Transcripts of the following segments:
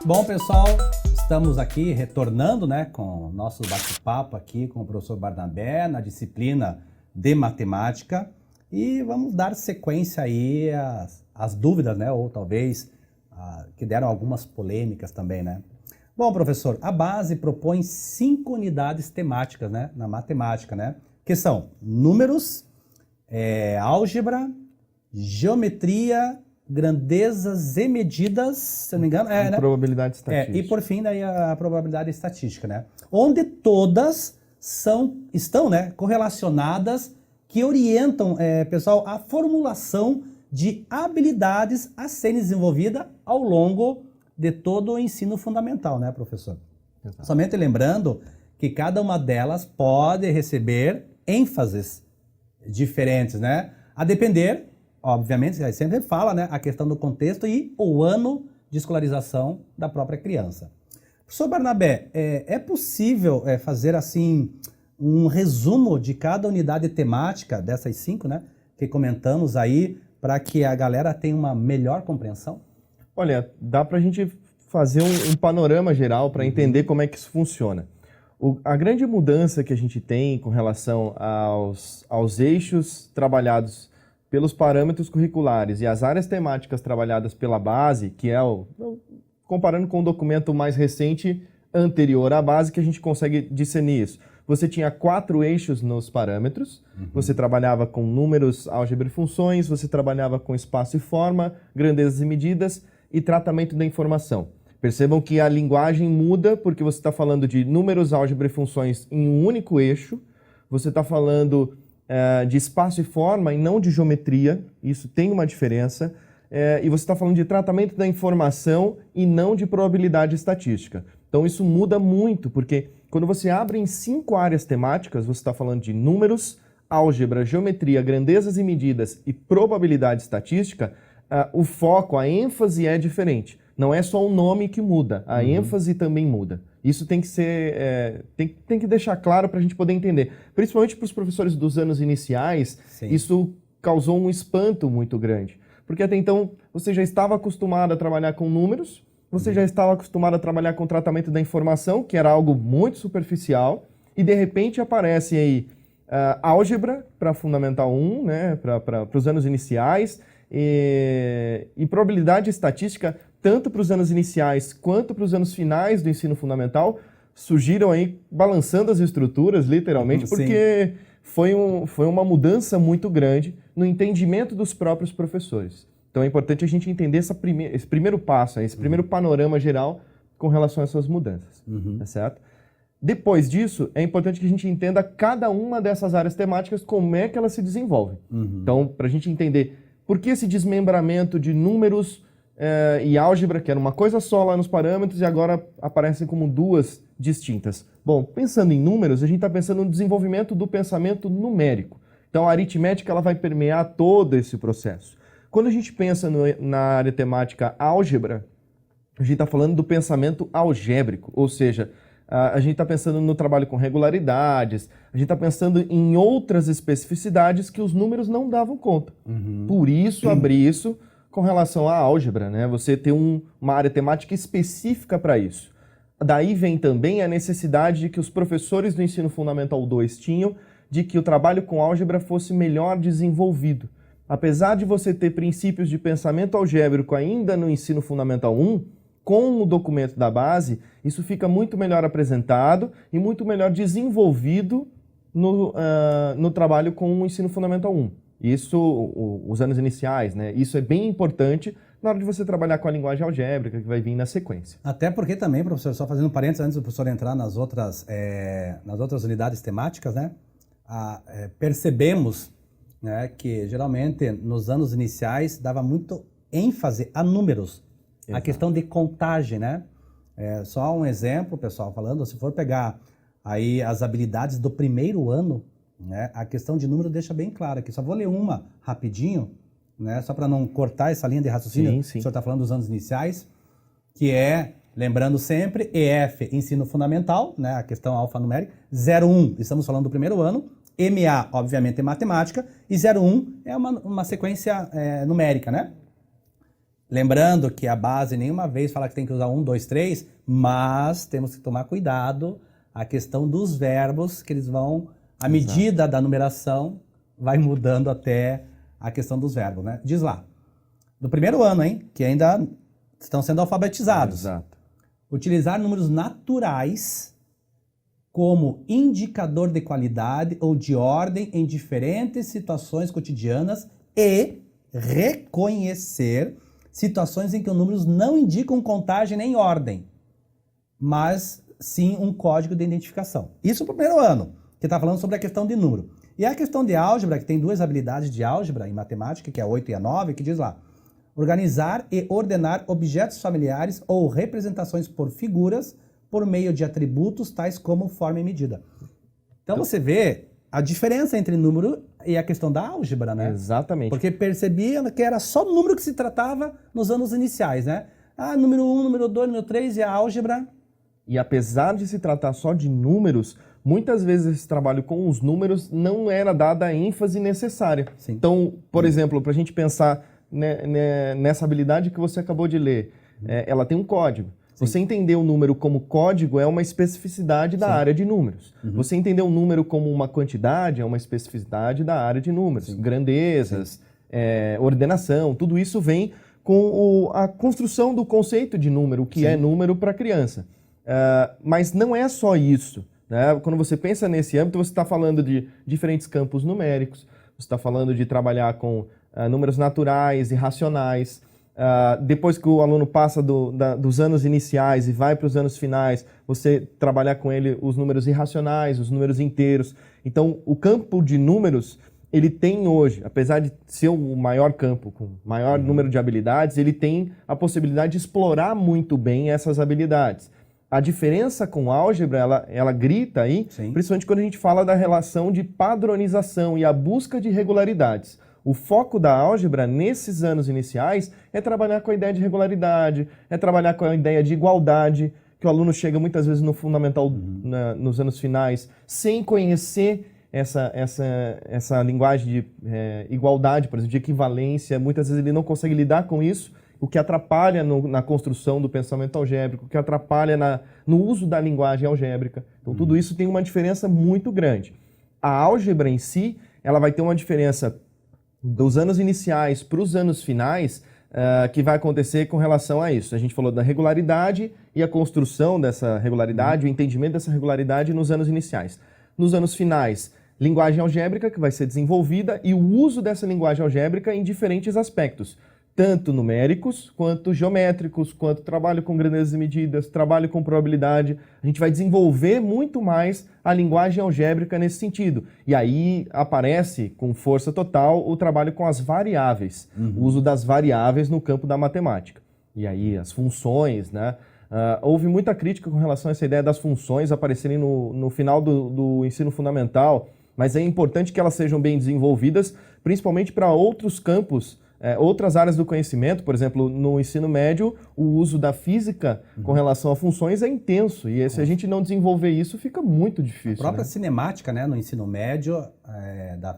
Bom, pessoal, estamos aqui retornando, né, com o nosso bate-papo aqui com o professor Barnabé na disciplina de matemática e vamos dar sequência aí às dúvidas, né, ou talvez que deram algumas polêmicas também, né. Bom, professor, a base propõe 5 unidades temáticas, né, na matemática, né, que são números, álgebra, geometria, grandezas e medidas, se não me engano, né? Probabilidade estatística. E por fim, daí a probabilidade estatística, né? Onde todas estão, né, correlacionadas, que orientam, pessoal, a formulação de habilidades a serem desenvolvidas ao longo de todo o ensino fundamental, né, professor? Exato. Somente lembrando que cada uma delas pode receber ênfases diferentes, né? A depender, obviamente, a gente sempre fala, né, a questão do contexto e o ano de escolarização da própria criança. Professor Barnabé, é possível fazer assim um resumo de cada unidade temática dessas 5, né, que comentamos aí, para que a galera tenha uma melhor compreensão? Olha, dá para a gente fazer um panorama geral para entender como é que isso funciona. A grande mudança que a gente tem com relação aos eixos trabalhados pelos parâmetros curriculares e as áreas temáticas trabalhadas pela base, que é comparando com o documento mais recente anterior à base, que a gente consegue discernir isso. Você tinha 4 eixos nos parâmetros, você trabalhava com números, álgebra e funções, você trabalhava com espaço e forma, grandezas e medidas e tratamento da informação. Percebam que a linguagem muda porque você está falando de números, álgebra e funções em um único eixo, você está falando de espaço e forma e não de geometria, isso tem uma diferença, e você está falando de tratamento da informação e não de probabilidade estatística. Então isso muda muito, porque quando você abre em 5 áreas temáticas, você está falando de números, álgebra, geometria, grandezas e medidas e probabilidade estatística, o foco, a ênfase é diferente. Não é só o nome que muda, a ênfase também muda. Isso tem que ser, tem que deixar claro para a gente poder entender. Principalmente para os professores dos anos iniciais, sim, isso causou um espanto muito grande. Porque até então você já estava acostumado a trabalhar com números, você já estava acostumado a trabalhar com tratamento da informação, que era algo muito superficial, e de repente aparece aí álgebra para Fundamental 1, né, para os anos iniciais, e probabilidade estatística tanto para os anos iniciais quanto para os anos finais do ensino fundamental, surgiram aí balançando as estruturas, literalmente, porque foi uma mudança muito grande no entendimento dos próprios professores. Então é importante a gente entender esse primeiro passo, esse primeiro panorama geral com relação a essas mudanças, tá certo? Depois disso, é importante que a gente entenda cada uma dessas áreas temáticas, como é que elas se desenvolvem. Então, para a gente entender por que esse desmembramento de números e álgebra, que era uma coisa só lá nos parâmetros, e agora aparecem como 2 distintas. Bom, pensando em números, a gente está pensando no desenvolvimento do pensamento numérico. Então, a aritmética ela vai permear todo esse processo. Quando a gente pensa na área temática álgebra, a gente está falando do pensamento algébrico, ou seja, a gente está pensando no trabalho com regularidades, a gente está pensando em outras especificidades que os números não davam conta. Por isso, abrir isso com relação à álgebra, né? Você ter uma área temática específica para isso. Daí vem também a necessidade de que os professores do Ensino Fundamental 2 tinham de que o trabalho com álgebra fosse melhor desenvolvido. Apesar de você ter princípios de pensamento algébrico ainda no Ensino Fundamental 1, com o documento da base, isso fica muito melhor apresentado e muito melhor desenvolvido no trabalho com o Ensino Fundamental 1. Isso, os anos iniciais, né? Isso é bem importante na hora de você trabalhar com a linguagem algébrica, que vai vir na sequência. Até porque também, professor, só fazendo um parênteses antes do professor entrar nas outras unidades temáticas, né? Percebemos, né, que geralmente nos anos iniciais dava muito ênfase a números, a questão de contagem, né? Só um exemplo, pessoal, falando, se for pegar aí as habilidades do primeiro ano, né, a questão de número deixa bem claro aqui. Só vou ler uma rapidinho, né, só para não cortar essa linha de raciocínio. Sim, sim. O senhor está falando dos anos iniciais, que é, lembrando sempre, EF, ensino fundamental, né, a questão alfanumérica, 01, estamos falando do primeiro ano, MA, obviamente, é matemática, e 01 é uma sequência numérica, né? Lembrando que a base nenhuma vez fala que tem que usar 1, 2, 3, mas temos que tomar cuidado a questão dos verbos, que eles vão, à medida da numeração, vai mudando até a questão dos verbos, né? Diz lá, no primeiro ano, hein, que ainda estão sendo alfabetizados. Exato. Utilizar números naturais como indicador de qualidade ou de ordem em diferentes situações cotidianas e reconhecer situações em que os números não indicam contagem nem ordem, mas sim um código de identificação. Isso no primeiro ano, que está falando sobre a questão de número. E a questão de álgebra, que tem duas habilidades de álgebra em matemática, que é a 8 e a 9, que diz lá, organizar e ordenar objetos familiares ou representações por figuras por meio de atributos tais como forma e medida. Então você vê a diferença entre número e a questão da álgebra, né? Exatamente. Porque percebia que era só número que se tratava nos anos iniciais, né? Ah, número 1, número 2, número 3 e a álgebra. E apesar de se tratar só de números, muitas vezes esse trabalho com os números não era dada a ênfase necessária. Sim. Então, por exemplo, para a gente pensar nessa habilidade que você acabou de ler, ela tem um código. Sim. Você entender o número como código é uma especificidade da área de números. Você entender o número como uma quantidade é uma especificidade da área de números. Sim. Grandezas, ordenação, tudo isso vem com a construção do conceito de número, o que é número para a criança. Mas não é só isso, né? Quando você pensa nesse âmbito, você está falando de diferentes campos numéricos, você está falando de trabalhar com números naturais e racionais. Depois que o aluno passa dos anos iniciais e vai para os anos finais, você trabalhar com ele os números irracionais, os números inteiros. Então, o campo de números, ele tem hoje, apesar de ser o maior campo, com maior número de habilidades, ele tem a possibilidade de explorar muito bem essas habilidades. A diferença com álgebra, ela grita aí, principalmente quando a gente fala da relação de padronização e a busca de regularidades. O foco da álgebra, nesses anos iniciais, é trabalhar com a ideia de regularidade, é trabalhar com a ideia de igualdade, que o aluno chega muitas vezes no fundamental, nos anos finais, sem conhecer essa linguagem de igualdade, por exemplo, de equivalência. Muitas vezes ele não consegue lidar com isso, o que atrapalha na construção do pensamento algébrico, o que atrapalha no uso da linguagem algébrica. Então, tudo isso tem uma diferença muito grande. A álgebra em si, ela vai ter uma diferença dos anos iniciais para os anos finais, que vai acontecer com relação a isso. A gente falou da regularidade e a construção dessa regularidade, o entendimento dessa regularidade nos anos iniciais. Nos anos finais, linguagem algébrica que vai ser desenvolvida e o uso dessa linguagem algébrica em diferentes aspectos, tanto numéricos, quanto geométricos, quanto trabalho com grandezas e medidas, trabalho com probabilidade. A gente vai desenvolver muito mais a linguagem algébrica nesse sentido. E aí aparece com força total o trabalho com as variáveis, o uso das variáveis no campo da matemática. E aí as funções, né? Houve muita crítica com relação a essa ideia das funções aparecerem no final do ensino fundamental, mas é importante que elas sejam bem desenvolvidas, principalmente para outros campos, outras áreas do conhecimento. Por exemplo, no ensino médio, o uso da física com relação a funções é intenso. E se a gente não desenvolver isso, fica muito difícil. A própria cinemática, né, no ensino médio,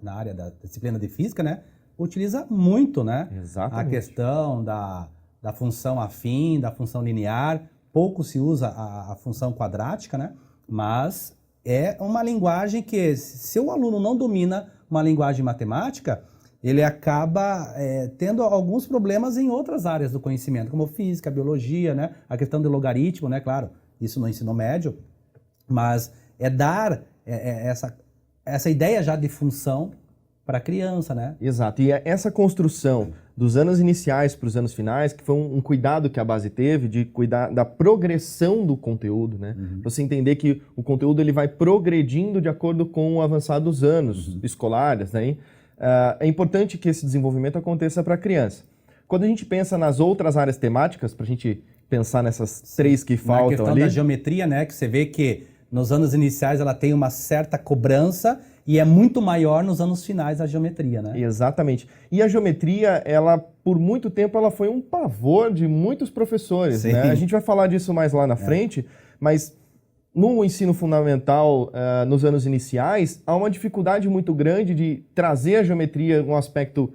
na área da disciplina de física, né, utiliza muito, né, a questão da função afim, da função linear. Pouco se usa a função quadrática, né, mas é uma linguagem que, se o aluno não domina uma linguagem matemática, ele acaba tendo alguns problemas em outras áreas do conhecimento, como física, biologia, né? A questão do logaritmo, né? Claro, isso no ensino médio, mas dar essa ideia já de função para a criança, né? Exato, e essa construção dos anos iniciais para os anos finais, que foi um cuidado que a base teve de cuidar da progressão do conteúdo, né? Você entender que o conteúdo ele vai progredindo de acordo com o avançar dos anos escolares, né? É importante que esse desenvolvimento aconteça para a criança. Quando a gente pensa nas outras áreas temáticas, para a gente pensar nessas três que faltam ali... Na questão da geometria, né, que você vê que nos anos iniciais ela tem uma certa cobrança e é muito maior nos anos finais a geometria, né? Exatamente. E a geometria, ela, por muito tempo, ela foi um pavor de muitos professores, né? A gente vai falar disso mais lá na frente, mas... No ensino fundamental, nos anos iniciais, há uma dificuldade muito grande de trazer a geometria um aspecto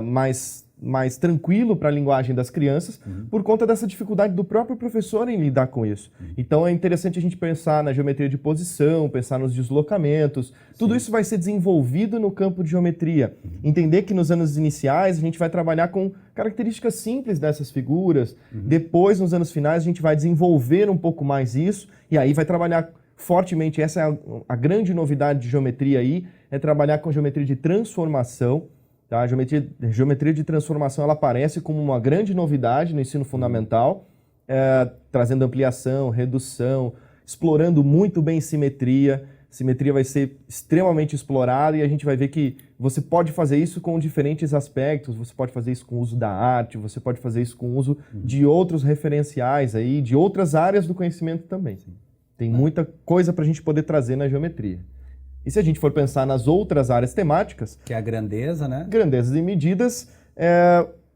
mais mais tranquilo para a linguagem das crianças, por conta dessa dificuldade do próprio professor em lidar com isso. Então é interessante a gente pensar na geometria de posição, pensar nos deslocamentos, tudo isso vai ser desenvolvido no campo de geometria. Entender que nos anos iniciais a gente vai trabalhar com características simples dessas figuras, depois nos anos finais a gente vai desenvolver um pouco mais isso, e aí vai trabalhar fortemente, essa é a grande novidade de geometria aí, é trabalhar com geometria de transformação. Tá? A geometria de transformação ela aparece como uma grande novidade no ensino fundamental, trazendo ampliação, redução, explorando muito bem simetria. Simetria vai ser extremamente explorada e a gente vai ver que você pode fazer isso com diferentes aspectos, você pode fazer isso com o uso da arte, você pode fazer isso com o uso de outros referenciais, aí, de outras áreas do conhecimento também. Tem muita coisa para a gente poder trazer na geometria. E se a gente for pensar nas outras áreas temáticas... Que é a grandeza, né? Grandezas e medidas,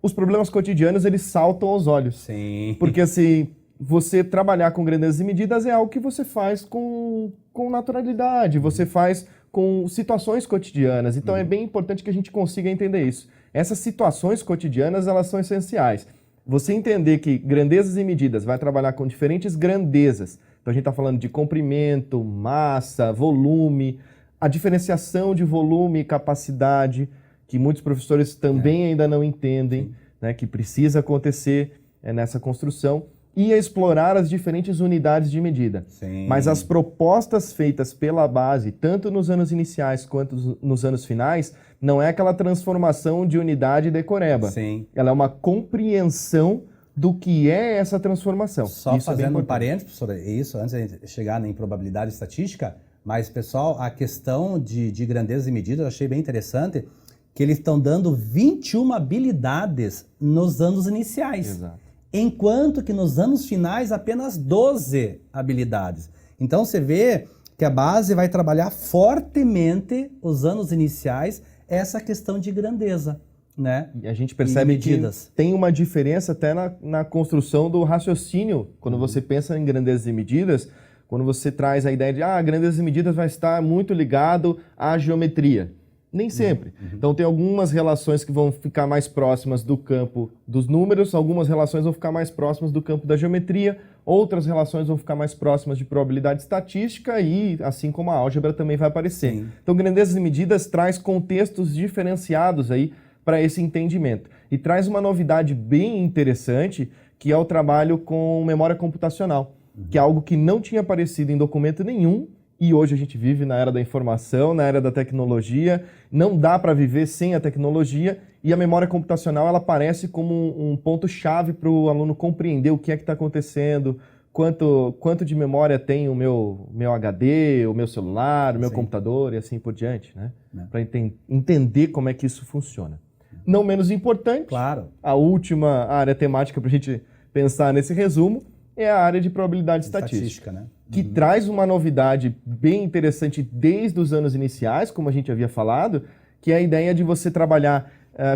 os problemas cotidianos, eles saltam aos olhos. Sim. Porque, assim, você trabalhar com grandezas e medidas é algo que você faz com naturalidade, você faz com situações cotidianas. Então, é bem importante que a gente consiga entender isso. Essas situações cotidianas, elas são essenciais. Você entender que grandezas e medidas vai trabalhar com diferentes grandezas. Então, a gente está falando de comprimento, massa, volume, a diferenciação de volume e capacidade, que muitos professores também ainda não entendem, né, que precisa acontecer nessa construção, e a explorar as diferentes unidades de medida. Sim. Mas as propostas feitas pela base, tanto nos anos iniciais quanto nos anos finais, não é aquela transformação de unidade decoreba. Sim. Ela é uma compreensão do que é essa transformação. Só isso fazendo um parênteses, professor, isso, antes de chegar em probabilidade estatística, mas, pessoal, a questão de grandezas e medidas eu achei bem interessante, que eles estão dando 21 habilidades nos anos iniciais. Exato. Enquanto que nos anos finais apenas 12 habilidades. Então você vê que a base vai trabalhar fortemente os anos iniciais essa questão de grandeza, né? E a gente percebe que tem uma diferença até na construção do raciocínio, quando você pensa em grandezas e medidas, quando você traz a ideia de grandezas e medidas vai estar muito ligado à geometria. Nem sempre. Então tem algumas relações que vão ficar mais próximas do campo dos números, algumas relações vão ficar mais próximas do campo da geometria, outras relações vão ficar mais próximas de probabilidade estatística e, assim como a álgebra, também vai aparecer. Sim. Então grandezas e medidas traz contextos diferenciados aí para esse entendimento. E traz uma novidade bem interessante, que é o trabalho com memória computacional, que é algo que não tinha aparecido em documento nenhum. E hoje a gente vive na era da informação, na era da tecnologia, não dá para viver sem a tecnologia, e a memória computacional ela aparece como um ponto-chave para o aluno compreender o que é que está acontecendo, quanto de memória tem o meu HD, o meu celular, o meu computador e assim por diante, né? Para entender como é que isso funciona. Não menos importante, claro, a última área temática para a gente pensar nesse resumo é a área de probabilidade estatística, né? Que traz uma novidade bem interessante desde os anos iniciais, como a gente havia falado, que é a ideia de você trabalhar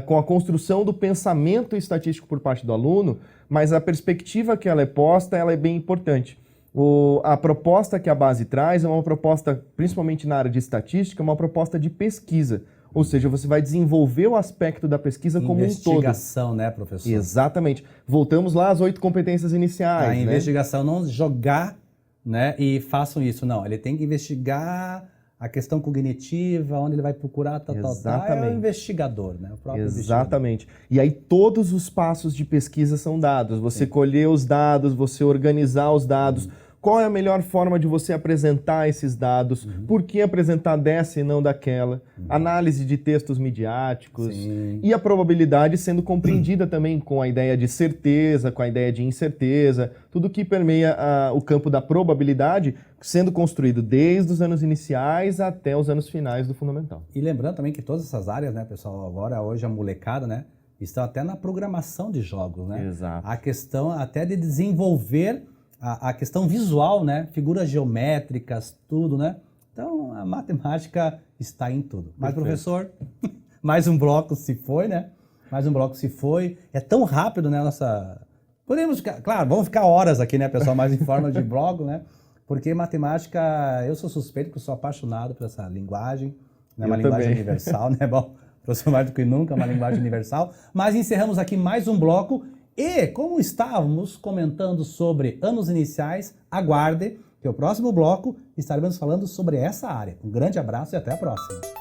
com a construção do pensamento estatístico por parte do aluno, mas a perspectiva que ela é posta, ela é bem importante. A proposta que a base traz é uma proposta, principalmente na área de estatística, uma proposta de pesquisa. Ou seja, você vai desenvolver o aspecto da pesquisa como um todo. Investigação, né, professor? Exatamente. Voltamos lá às 8 competências iniciais. A investigação, não jogar, né, e façam isso. Não, ele tem que investigar a questão cognitiva, onde ele vai procurar, tal. É o investigador, né? O próprio Exatamente. E aí todos os passos de pesquisa são dados. Você colher os dados, você organizar os dados. Qual é a melhor forma de você apresentar esses dados? Por que apresentar dessa e não daquela? Análise de textos midiáticos. E a probabilidade sendo compreendida também com a ideia de certeza, com a ideia de incerteza. Tudo que permeia o campo da probabilidade sendo construído desde os anos iniciais até os anos finais do fundamental. E lembrando também que todas essas áreas, né, pessoal, agora hoje a molecada, né, estão até na programação de jogos, né? Exato. A questão até de desenvolver a questão visual, né? Figuras geométricas, tudo, né? Então, a matemática está em tudo. Mas, professor, mais um bloco se foi, né? Mais um bloco se foi. É tão rápido, né? Podemos ficar... Claro, vamos ficar horas aqui, né, pessoal? Mais em forma de bloco, né? Porque matemática... Eu sou suspeito porque eu sou apaixonado por essa linguagem. Né? Uma linguagem universal, né? Bom, o professor mais do que nunca, uma linguagem universal. Mas encerramos aqui mais um bloco e, como estávamos comentando sobre anos iniciais, aguarde que o próximo bloco estaremos falando sobre essa área. Um grande abraço e até a próxima.